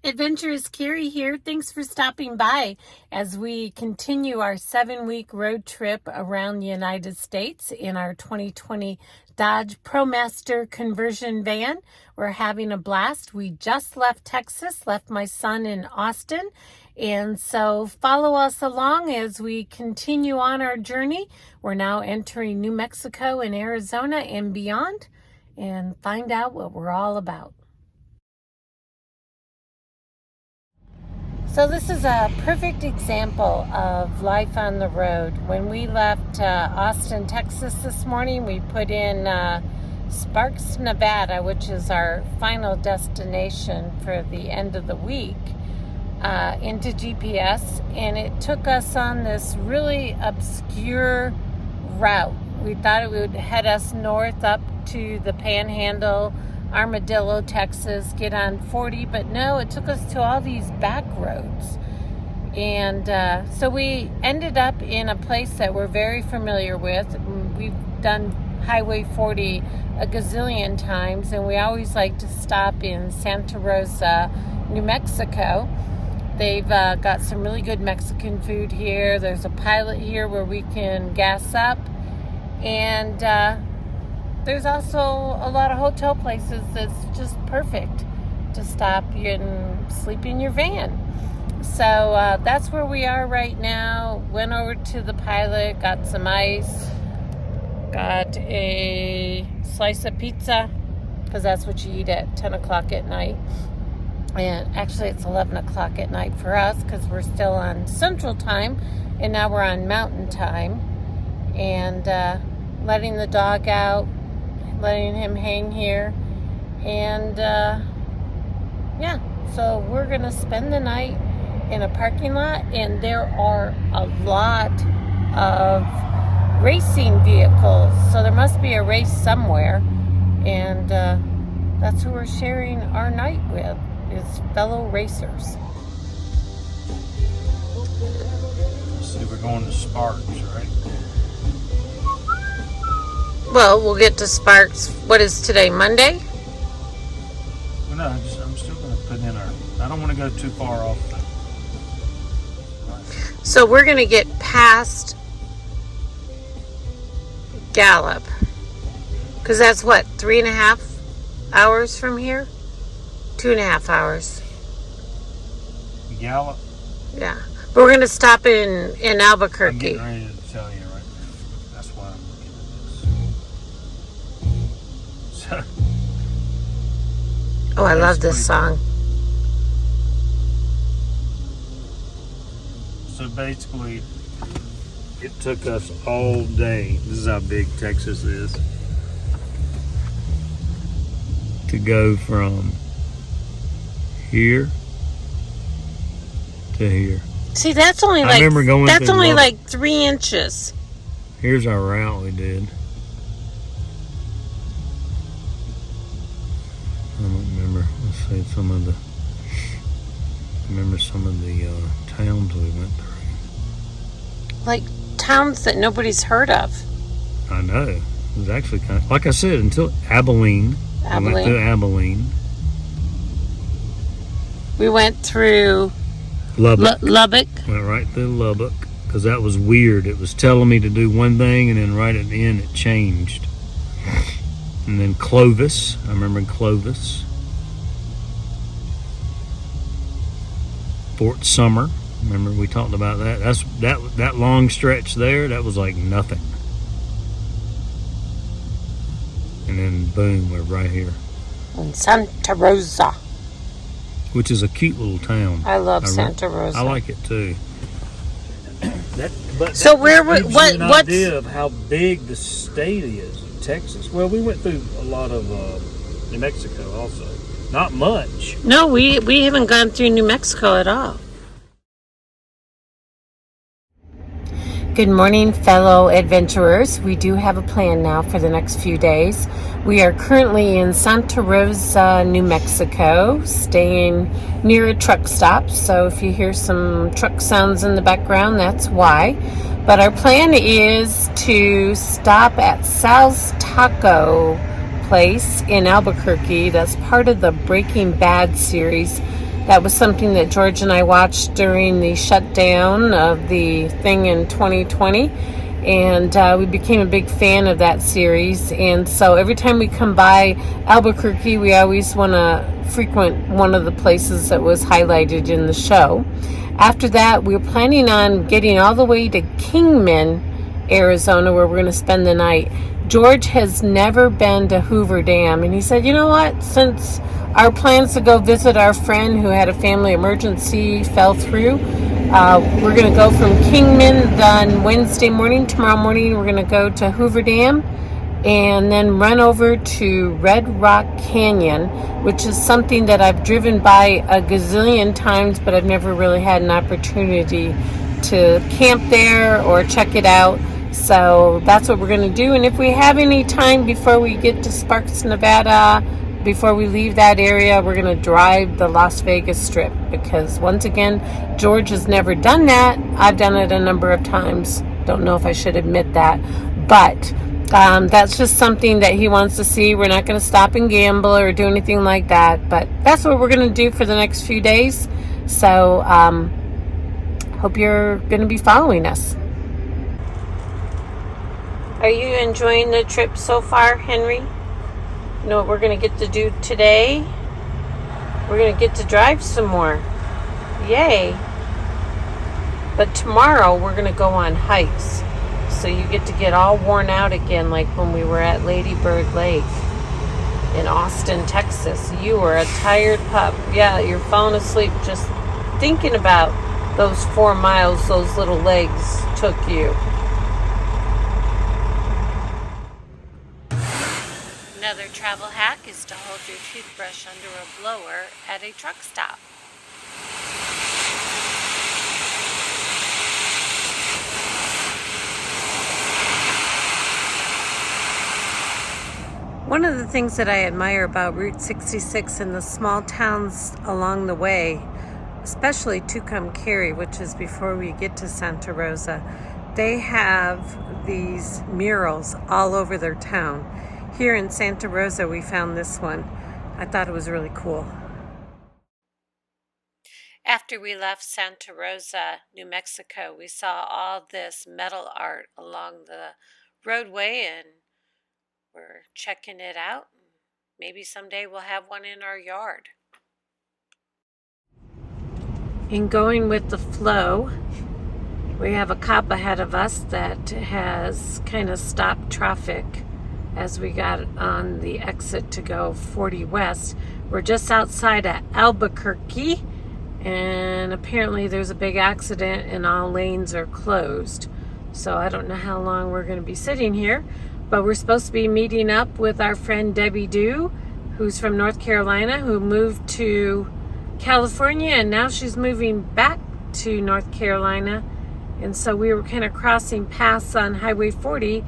Adventurous Carrie here. Thanks for stopping by as we continue our 7-week road trip around the United States in our 2020 Dodge ProMaster conversion van. We're having a blast. We just left Texas, left my son in Austin. And so follow us along as we continue on our journey. We're now entering New Mexico and Arizona and beyond and find out what we're all about. So this is a perfect example of life on the road. When we left Austin, Texas this morning, we put in Sparks, Nevada, which is our final destination for the end of the week, into GPS, and it took us on this really obscure route. We thought it would head us north up to the Panhandle, Armadillo, Texas, get on 40, but no, it took us to all these back roads. And so we ended up in a place that we're very familiar with. We've done Highway 40 a gazillion times, and we always like to stop in Santa Rosa, New Mexico. They've got some really good Mexican food here. There's a pilot here where we can gas up, and there's also a lot of hotel places that's just perfect to stop and sleep in your van. So that's where we are right now. Went over to the pilot, got some ice, got a slice of pizza, because that's what you eat at 10 o'clock at night. And actually it's 11 o'clock at night for us because we're still on Central Time, and now we're on Mountain Time. And letting the dog out, letting him hang here, and yeah, so we're gonna spend the night in a parking lot, and there are a lot of racing vehicles, so there must be a race somewhere, and that's who we're sharing our night with, is fellow racers. See, we're going to Sparks, right? Well, we'll get to Sparks. What is today, Monday? Well, no, I'm still going to put in I don't want to go too far off. So we're going to get past Gallup. Because that's what, 3.5 hours from here? 2.5 hours. Gallup? Yeah. But we're going to stop in Albuquerque. I'm getting ready to tell you right now. That's why I'm looking at this. Oh, I love this song. So basically, it took us all day. This is how big Texas is. To go from here to here. See, that's only like, that's only like 3 inches. Here's our route we did. I don't remember. Let's say some of the towns we went through. Like towns that nobody's heard of. I know. It was actually kind of, like I said, until Abilene. We went through Abilene. We went through Lubbock. Went right through Lubbock, because that was weird. It was telling me to do one thing, and then right at the end it changed. And then Clovis. I remember Clovis. Fort Summer. Remember we talked about that. That long stretch there. That was like nothing. And then boom, we're right here. And Santa Rosa, which is a cute little town. I love Santa Rosa. I like it too. So where? What's an idea of how big the state is, Texas? Well, we went through a lot of New Mexico also. Not much. No, we haven't gone through New Mexico at all. Good morning, fellow adventurers. We do have a plan now for the next few days. We are currently in Santa Rosa, New Mexico, staying near a truck stop. So if you hear some truck sounds in the background, that's why. But our plan is to stop at Sal's Taco place in Albuquerque. That's part of the Breaking Bad series That was something that George and I watched during the shutdown of the thing in 2020. And we became a big fan of that series. And so every time we come by Albuquerque, we always want to frequent one of the places that was highlighted in the show. After that, we were planning on getting all the way to Kingman, Arizona, where we're going to spend the night. George has never been to Hoover Dam, and he said, you know what, since our plans to go visit our friend who had a family emergency fell through, we're going to go from Kingman on Wednesday morning. Tomorrow morning we're going to go to Hoover Dam and then run over to Red Rock Canyon, which is something that I've driven by a gazillion times, but I've never really had an opportunity to camp there or check it out. So that's what we're going to do. And if we have any time before we get to Sparks, Nevada, before we leave that area, we're going to drive the Las Vegas Strip, because once again, George has never done that. I've done it a number of times. Don't know if I should admit that, but that's just something that he wants to see. We're not going to stop and gamble or do anything like that, but that's what we're going to do for the next few days. So hope you're going to be following us. Are you enjoying the trip so far, Henry? You know what we're going to get to do today? We're going to get to drive some more. Yay. But tomorrow we're going to go on hikes. So you get all worn out again, like when we were at Lady Bird Lake in Austin, Texas. You were a tired pup. Yeah, you're falling asleep just thinking about those 4 miles those little legs took you. Another travel hack is to hold your toothbrush under a blower at a truck stop. One of the things that I admire about Route 66 and the small towns along the way, especially Tucumcari, which is before we get to Santa Rosa, they have these murals all over their town. Here in Santa Rosa, we found this one. I thought it was really cool. After we left Santa Rosa, New Mexico, we saw all this metal art along the roadway, and we're checking it out. Maybe someday we'll have one in our yard. In going with the flow, we have a cop ahead of us that has kind of stopped traffic as we got on the exit to go 40 west. We're just outside of Albuquerque, and apparently there's a big accident and all lanes are closed. So I don't know how long we're going to be sitting here, but we're supposed to be meeting up with our friend Debbie Dew, who's from North Carolina, who moved to California, and now she's moving back to North Carolina. And so we were kind of crossing paths on Highway 40,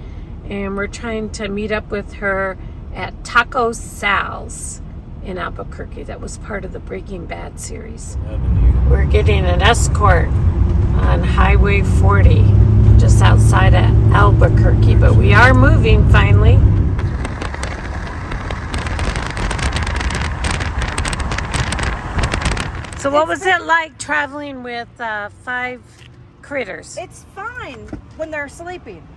and we're trying to meet up with her at Taco Sal's in Albuquerque. That was part of the Breaking Bad series. We're getting an escort on Highway 40 just outside of Albuquerque, but we are moving finally. So what was it like traveling with 5 critters? It's fine when they're sleeping.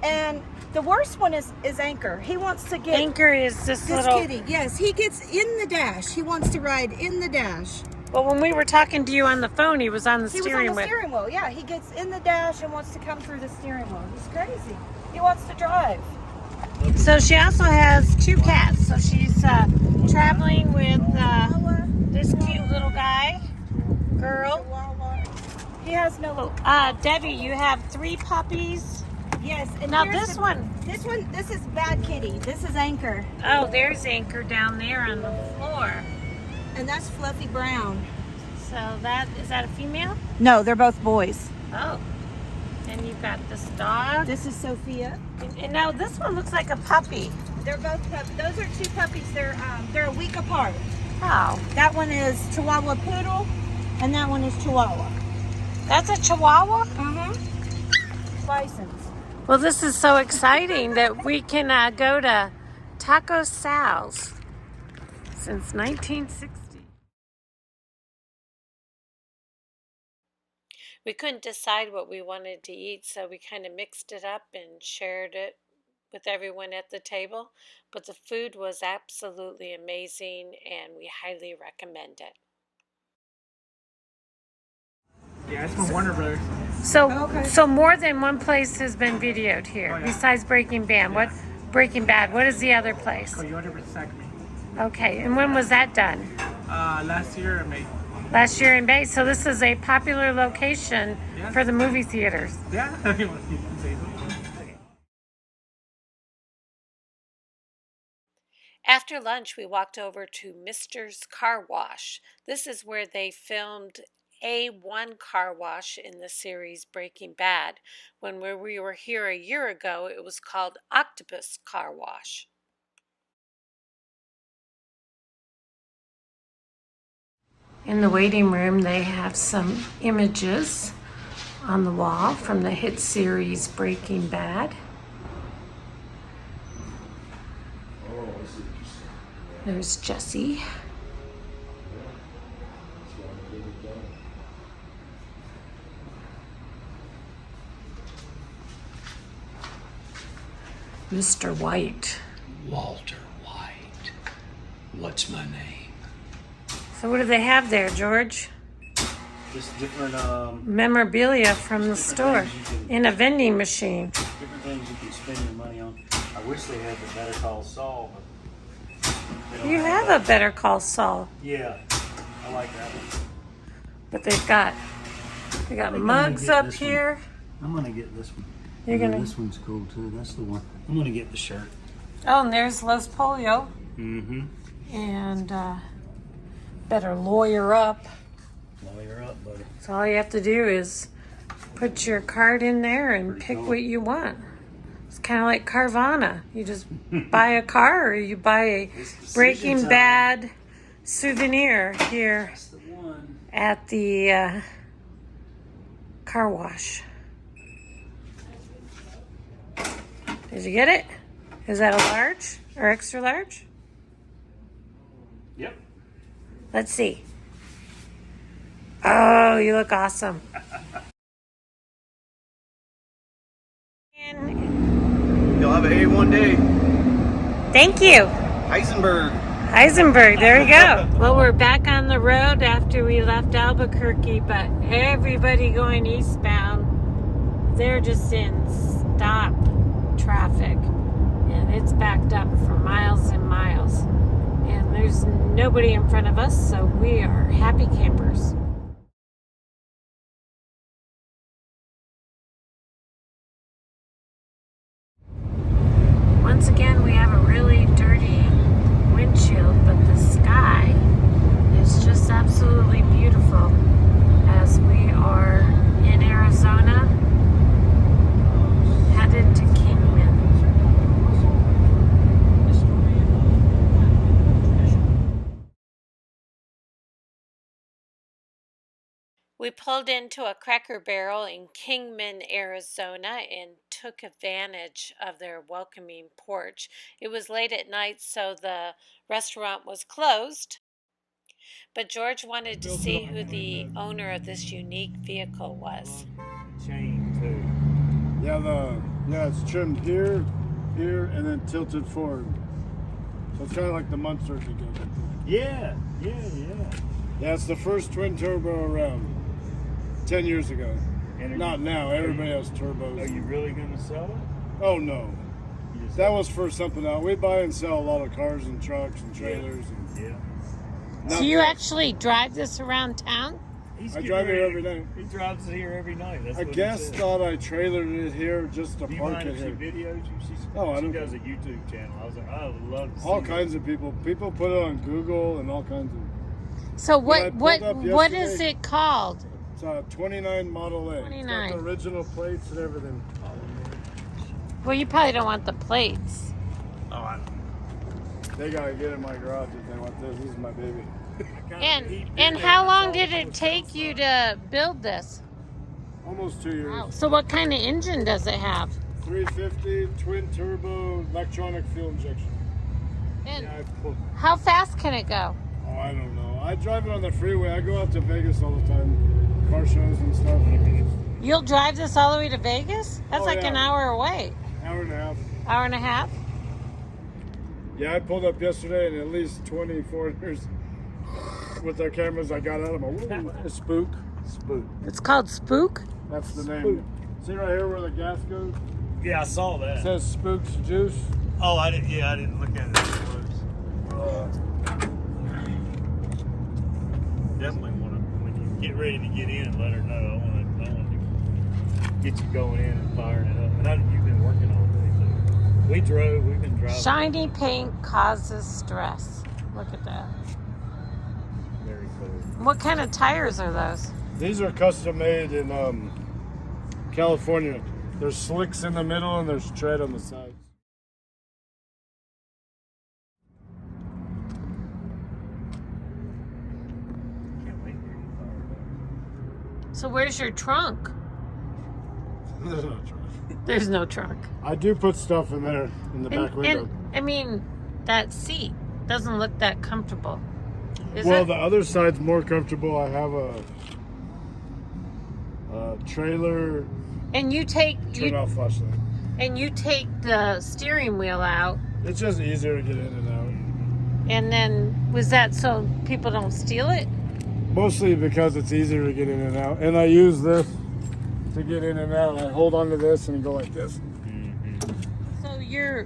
And the worst one is Anchor. He wants to get... Anchor is this little... kitty. Yes, he gets in the dash. He wants to ride in the dash. Well, when we were talking to you on the phone, he was on the steering wheel. He was on the steering wheel, yeah. He gets in the dash and wants to come through the steering wheel. He's crazy. He wants to drive. So she also has 2 cats. So she's traveling with this cute little guy, girl. He has no... Debbie, you have 3 puppies. Yes. And now this one. This is Bad Kitty. This is Anchor. Oh, there's Anchor down there on the floor. And that's Fluffy Brown. So is that a female? No, they're both boys. Oh. And you've got this dog. This is Sophia. And now this one looks like a puppy. They're both puppies. Those are 2 puppies. They're a week apart. Oh. That one is Chihuahua Poodle, and that one is Chihuahua. That's a Chihuahua? License. Well, this is so exciting that we can go to Taco Sal's since 1960. We couldn't decide what we wanted to eat, so we kind of mixed it up and shared it with everyone at the table. But the food was absolutely amazing, and we highly recommend it. Yeah, it's from Warner Brothers. So more than one place has been videoed here, Oh, yeah. besides Breaking Bad. What Breaking Bad? What is the other place? Coyote vs. Acme. Okay, and when was that done? Last year in May. Last year in May. So this is a popular location Yeah. for the movie theaters. Yeah. After lunch, we walked over to Mister's Car Wash. This is where they filmed A1 Car Wash in the series Breaking Bad. When we were here a year ago, it was called Octopus Car Wash. In the waiting room, they have some images on the wall from the hit series Breaking Bad. There's Jesse. Mr. White. Walter White. What's my name? So what do they have there, George? Just different Memorabilia from the store in a vending machine. different things you can spend your money on. I wish they had the Better Call Saul, but they don't You have a Better Call Saul, Yeah, I like that one. but they got I'm gonna mugs get up this one. here. I'm gonna get this one. You're And gonna. This one's cool too. That's the one. I'm gonna get the shirt. Oh, and there's Los Polio, Mm-hmm. and better lawyer up. Lawyer up, buddy. So all you have to do is put your card in there and Pretty pick cool. what you want. It's kind of like Carvana. You just buy a car, or you buy a It's decision Breaking time. Bad souvenir here That's the one. at the car wash. Did you get it? Is that a large or extra large? Yep. Let's see. Oh, you look awesome. And You'll have an A1 day. thank you. Heisenberg. Heisenberg, there we go. Well, we're back on the road after we left Albuquerque, but everybody going eastbound, they're just in stop traffic. And it's backed up for miles and miles. And there's nobody in front of us, so we are happy campers. Once again, we have a really dirty windshield, but the sky is just absolutely beautiful as we are in Arizona, headed to Kingman. We pulled into a Cracker Barrel in Kingman, Arizona, and took advantage of their welcoming porch. It was late at night, so the restaurant was closed, but George wanted to see who the owner of this unique vehicle was. Chain too. Yeah, it's trimmed here, and then tilted forward. So it's kind of like the Munster if you go like that. Yeah. Yeah, it's the first twin turbo around. 10 years ago. Not now. Everybody has turbos. Are you really gonna sell it? Oh no, You just- that was for something else. We buy and sell a lot of cars and trucks and trailers. Yeah. So you actually drive this around town? He's I getting drive it ready- every night. He drives it here every night. That's I what he guess said. thought I trailered it here just to Do you park mind it if she here. videos you? Oh, I she don't- does a YouTube channel. I was like, I would love to see All that. kinds of people. People put it on Google and all kinds of. So I what pulled up what is yesterday. it called? It's a 29 Model A. 29. It's got the original plates and everything. Well, you probably don't want the plates. They gotta get in my garage if they want this. This is my baby. And how long did it take you to build this? Almost 2 years. Wow. So what kind of engine does it have? 350 twin turbo electronic fuel injection. And Yeah, I pulled, how fast can it go? I don't know. I drive it on the freeway. I go out to Vegas all the time. car shows and stuff. You'll drive this all the way to Vegas? That's Oh, like yeah. an hour away. Hour and a half. Hour and a half? Yeah, I pulled up yesterday and at least 20 foreigners with their cameras. I got out of them. A spook. Spook. It's called Spook? That's the name. See right here where the gas goes? Yeah, I saw It that. says Spook's Juice. Oh, I didn't look at it. Definitely want to, when you get ready to get in, let her know. I want to get you going in and firing it up. And you've been working all day, so we've been driving. Shiny paint causes stress. Look at that. Very cool. What kind of tires are those? These are custom made in California. There's slicks in the middle and there's tread on the sides. Can't wait for you to fire it up. So where's your trunk? There's no trunk. There's no trunk. I do put stuff in there in the back window. And I mean, that seat doesn't look that comfortable. Is Well, it? the other side's more comfortable. I have a trailer And you take turn off flashlight. you take the steering wheel out, It's just easier to get in and out. and then was that so people don't steal it? Mostly because it's easier to get in and out. And I use this to get in and out. I hold onto this and go like this. So your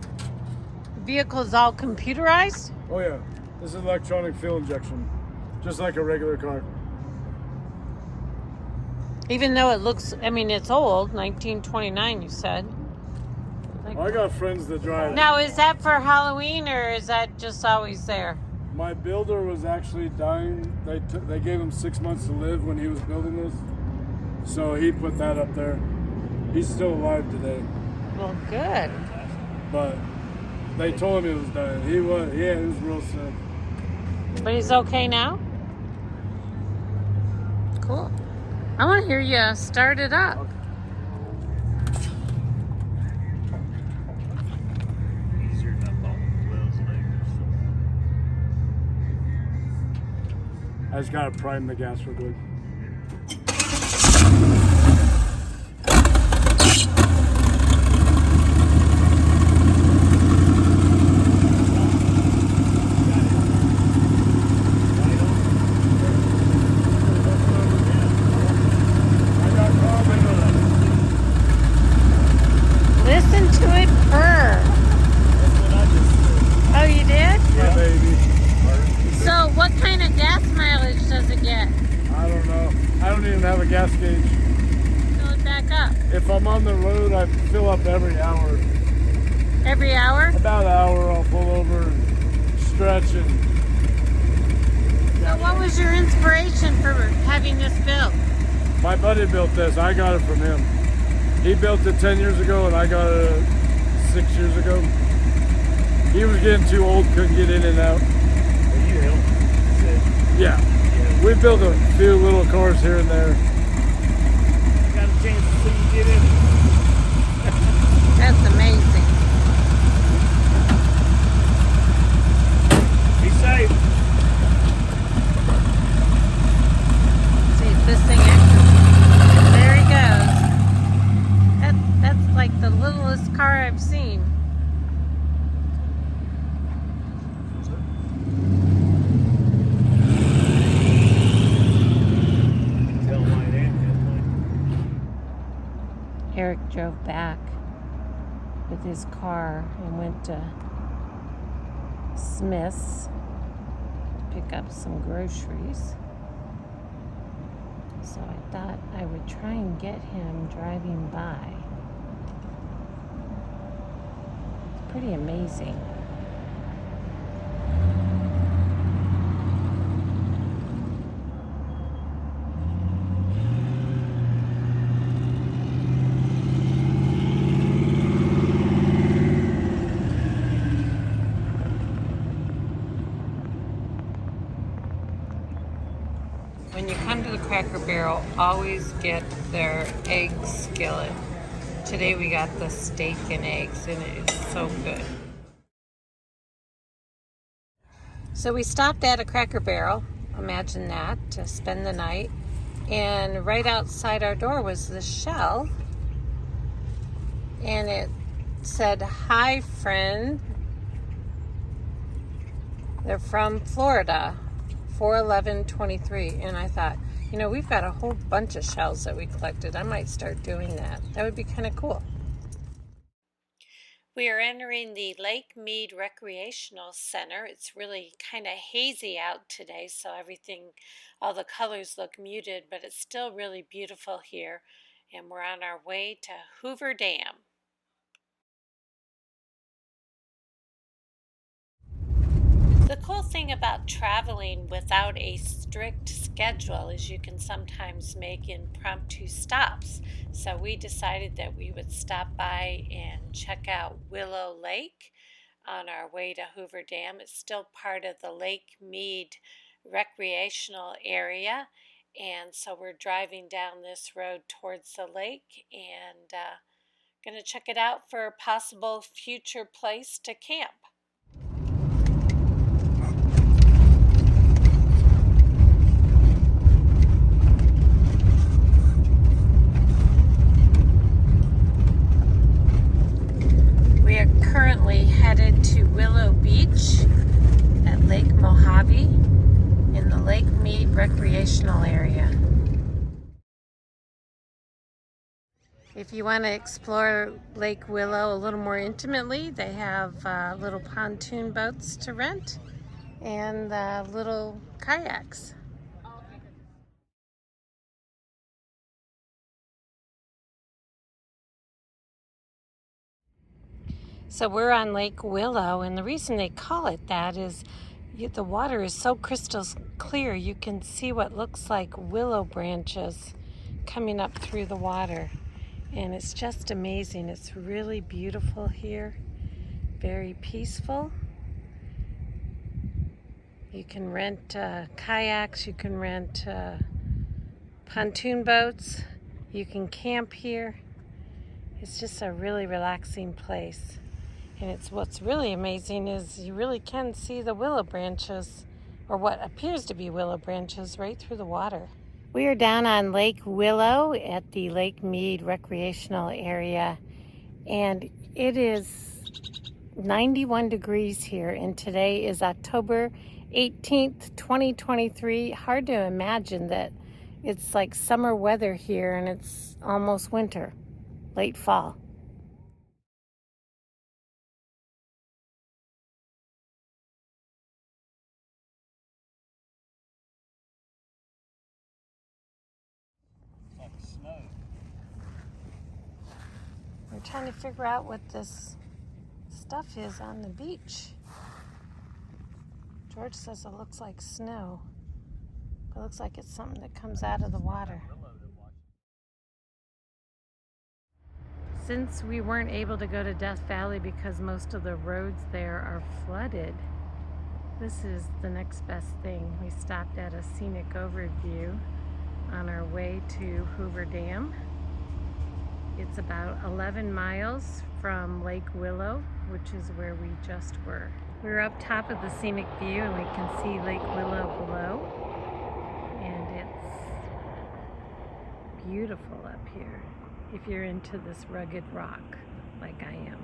vehicle's all computerized? Oh yeah, this is electronic fuel injection, just like a regular car. Even though it looks, I mean, it's old, 1929, you said. Like, I got friends that drive. now, is that for Halloween or is that just always there? My builder was actually dying. They gave him 6 months to live when he was building this, so he put that up there. He's still alive today, Well, good. but they told him he was dying. He was real sick. But he's okay now? Cool. I want to hear you start it up. Easier than I thought. Wells Lake. I just gotta prime the gas real quick. Listen to it purr. Oh, you did? Yeah, baby. So what kind of gas mileage does it get? I don't know. I don't even have a gas gauge. Fill it back up. If I'm on the road, I fill up every hour. Every hour? About an hour, I'll pull over and stretch and. So what was your inspiration for having this built? My buddy built this. I got it from him. He built it 10 years ago, and I got it 6 years ago. He was getting too old, couldn't get in and out. Well, you helped. Yeah. We built a few little cars here and there. Got a chance to see you get in. That's amazing. Be safe. See if this thing actually. There he goes. That's like the littlest car I've seen. Eric drove back with his car and went to Smith's to pick up some groceries. So I thought I would try and get him driving by. It's pretty amazing. When you come to the Cracker Barrel, always get their egg skillet. Today we got the steak and eggs, and it is so good. So we stopped at a Cracker Barrel, imagine that, to spend the night. And right outside our door was the shell, and it said, "Hi, friend. They're from Florida, 4/11/23." And I thought, we've got a whole bunch of shells that we collected. I might start doing that. That would be kind of cool. We are entering the Lake Mead Recreational Center. It's really kind of hazy out today, so all the colors look muted, but it's still really beautiful here. And we're on our way to Hoover Dam. The cool thing about traveling without a strict schedule is you can sometimes make impromptu stops. So we decided that we would stop by and check out Willow Lake on our way to Hoover Dam. It's still part of the Lake Mead Recreational area. And so we're driving down this road towards the lake and going to check it out for a possible future place to camp. We are currently headed to Willow Beach at Lake Mojave in the Lake Mead Recreational area. If you want to explore Lake Willow a little more intimately, they have little pontoon boats to rent and little kayaks. So we're on Lake Willow, and the reason they call it that is the water is so crystal clear you can see what looks like willow branches coming up through the water. And it's just amazing. It's really beautiful here, very peaceful. You can rent kayaks, you can rent pontoon boats, you can camp here. It's just a really relaxing place. And what's really amazing is you really can see the willow branches, or what appears to be willow branches, right through the water. We are down on Lake Willow at the Lake Mead Recreational Area, and it is 91 degrees here, and today is October 18th, 2023. Hard to imagine that it's like summer weather here and it's almost winter, late fall. Like snow. We're trying to figure out what this stuff is on the beach. George says it looks like snow. It looks like it's something that comes out of the water. Since we weren't able to go to Death Valley because most of the roads there are flooded, this is the next best thing. We stopped at a scenic overview on our way to Hoover Dam. It's about 11 miles from Lake Willow, which is where we just were. We're up top of the scenic view and we can see Lake Willow below. And it's beautiful up here if you're into this rugged rock like I am.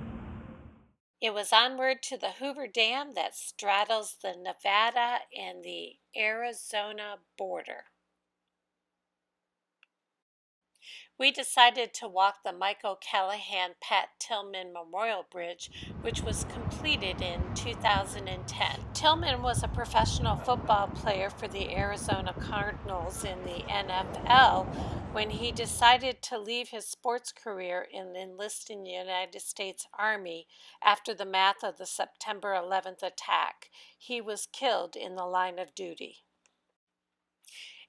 It was onward to the Hoover Dam that straddles the Nevada and the Arizona border. We decided to walk the Michael Callahan Pat Tillman Memorial Bridge, which was completed in 2010. Tillman was a professional football player for the Arizona Cardinals in the NFL when he decided to leave his sports career and enlist in the United States Army after the math of the September 11th attack. He was killed in the line of duty.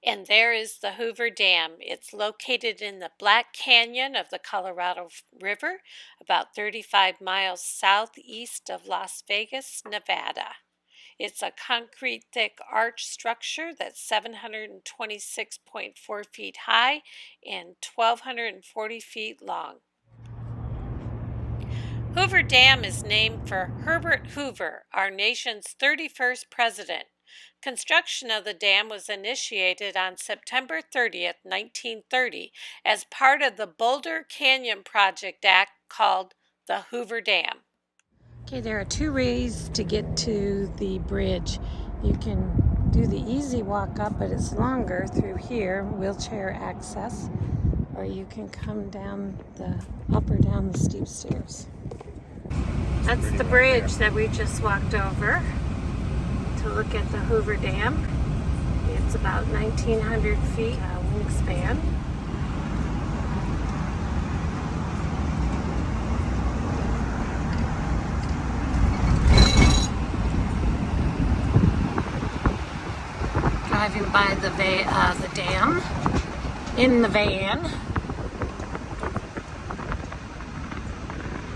And there is the Hoover Dam. It's located in the Black Canyon of the Colorado River, about 35 miles southeast of Las Vegas, Nevada. It's a concrete thick arch structure that's 726.4 feet high and 1,240 feet long. Hoover Dam is named for Herbert Hoover, our nation's 31st president. Construction of the dam was initiated on September 30th, 1930, as part of the Boulder Canyon Project Act called the Hoover Dam. Okay, there are two ways to get to the bridge. You can do the easy walk up, but it's longer through here, wheelchair access, or you can come down up or down the steep stairs. That's the bridge that we just walked over to look at the Hoover Dam. It's about 1,900 feet wingspan. Driving by the dam in the van.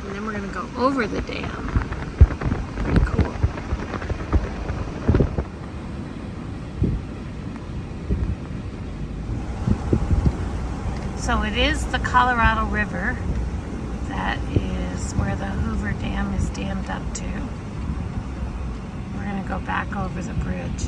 And then we're going to go over the dam. Pretty cool. So it is the Colorado River. That is where the Hoover Dam is dammed up to. We're going to go back over the bridge.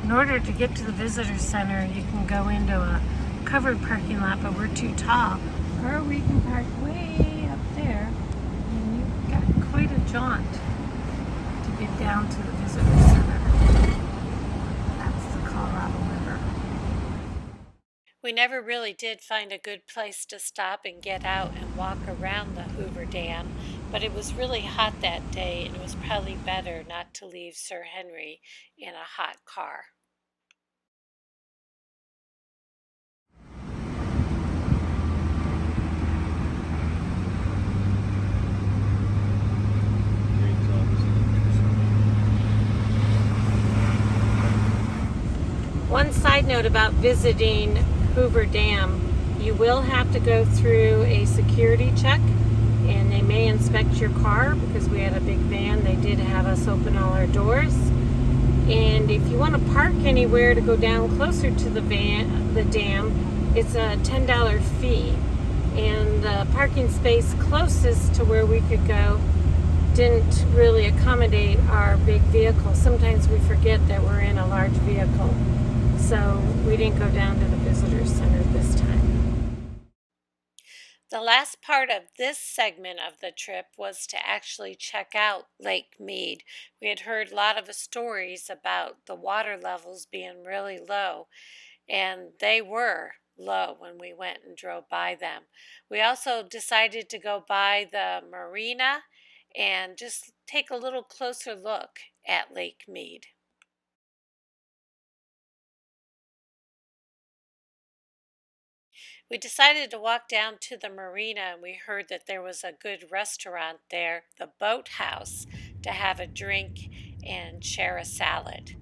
In order to get to the visitor center, you can go into a covered parking lot, but we're too tall. Or we can park way up there, and you've got quite a jaunt to get down to the visitor center. That's the Colorado River. We never really did find a good place to stop and get out and walk around the Hoover Dam, but it was really hot that day, and it was probably better not to leave Sir Henry in a hot car. One side note about visiting Hoover Dam, you will have to go through a security check, and they may inspect your car because we had a big van. They did have us open all our doors. And if you want to park anywhere to go down closer to the dam, it's a $10 fee. And the parking space closest to where we could go didn't really accommodate our big vehicle. Sometimes we forget that we're in a large vehicle. So we didn't go down to the visitor center this time. The last part of this segment of the trip was to actually check out Lake Mead. We had heard a lot of stories about the water levels being really low, and they were low when we went and drove by them. We also decided to go by the marina and just take a little closer look at Lake Mead. We decided to walk down to the marina, and we heard that there was a good restaurant there, the Boathouse, to have a drink and share a salad.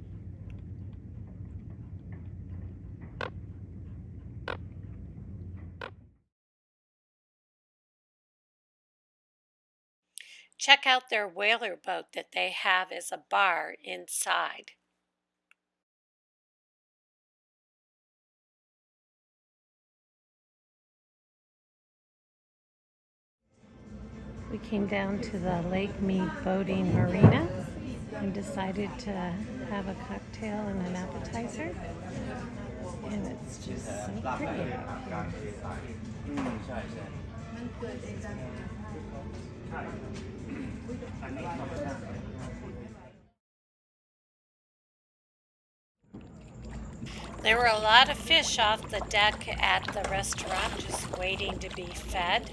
Check out their whaler boat that they have as a bar inside. We came down to the Lake Mead boating marina and decided to have a cocktail and an appetizer. And it's just so pretty. There were a lot of fish off the deck at the restaurant just waiting to be fed.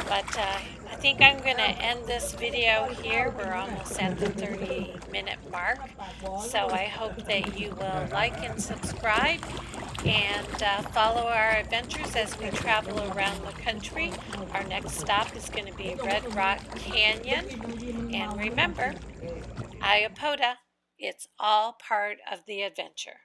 But I think I'm going to end this video here. We're almost at the 30-minute mark. So I hope that you will like and subscribe and follow our adventures as we travel around the country. Our next stop is going to be Red Rock Canyon. And remember, IAPOTA, it's all part of the adventure.